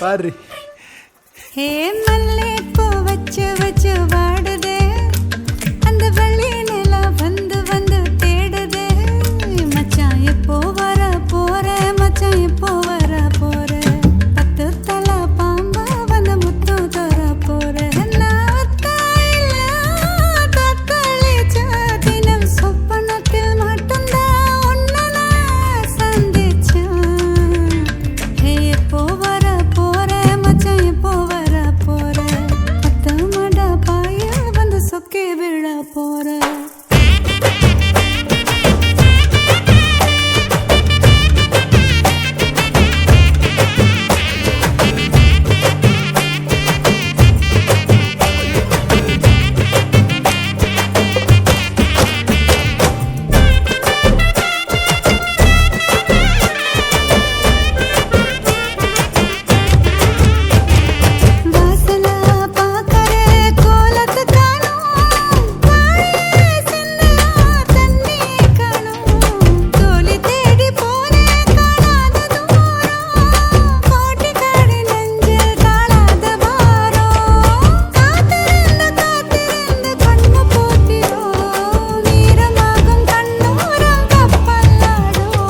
பாரு. ஹே மல்லே பூ வச்சு வச்சு வாடுதே, அந்த வெள்ளி நிலா வந்து வந்து தேடுதே. மச்சான் எப்போ வர போற, மச்சான் எப்போ வர போற, 10 தலை பாம்பா வந்து முத்து தர போற. நான் தாயில தத்தளிச்ச தினம் சொப்பனத்தில் மட்டும்தான் உன்னை நான் சந்திச்சேன். ஹே எப்போ வர போற, மச்சான் எப்போ வர போற, 10 மட பாய வந்து சொக்கி விழ போற. வாசல பாக்கற கோலத்து காணோம், வாயே சிந்தியா தண்ணி காணோம். தோழி தேடி போனேன் காணாத தூரம், கோட்டி காடி நெஞ்சில் காணாத பாரம். காத்திருந்து கண்ணு போத்திரோ, வீரமாகும் கண்ணோரம் கப்பலாடும்.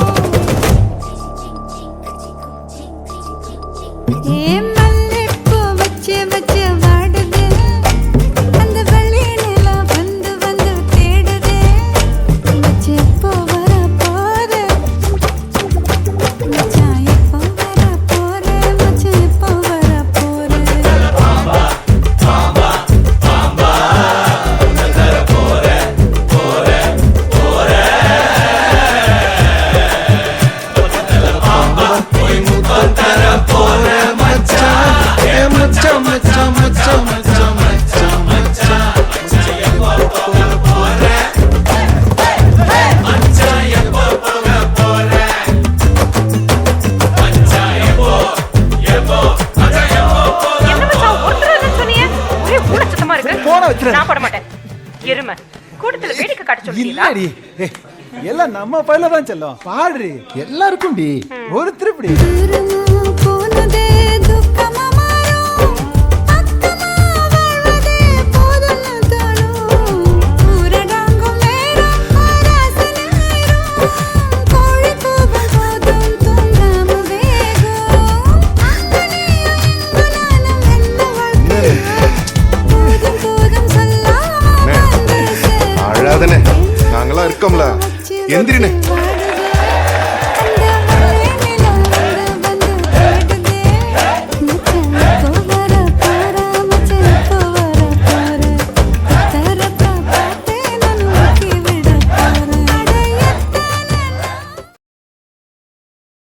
ஏ மல்லிப்பூ வச்சு வச்சு வாடுதே, அந்த வெள்ளி நிலா வந்து வந்து தேடுதே. மச்சான் எப்போ வர போற, மச்சான் எப்போ வர போற, மச்சான் எப்போ வர போற. மச்சான் மச்சான் மச்சான் மச்சான் மச்சான் மச்சான் என்ன மச்சான் ஒருத்தர் இல்லைன்னு சொன்னீங்க? ஒரே ஊடச்சத்தமா இருக்கு. போன வச்சிரு. நான் போட மாட்டேன். எருமை கூட்டத்துல வேடிக்கை காட்ட சொல்றீங்களா? இல்லடி, எல்லாம் நம்ம பையில தான் செல்லும். பாடுறி எல்லாருக்கும் டி ஒரு திருப்படி. தூரமா போனதே துக்கமா மாறும், பக்கமா வாழ்வதே போதும்னு தோணும். ஊரடங்கும் நேரம் ஆராசனை ஆயிரும், கோழி கூவும் போதும் தூங்காம வேகும். அங்கனையும் இங்குனாலும் என்ன வாழ்க்கை, போதும் போதும் சொல்லாம வந்து சேரும். அழாதனே, நாங்களாம் இருக்கோம்ல, எந்திரினே.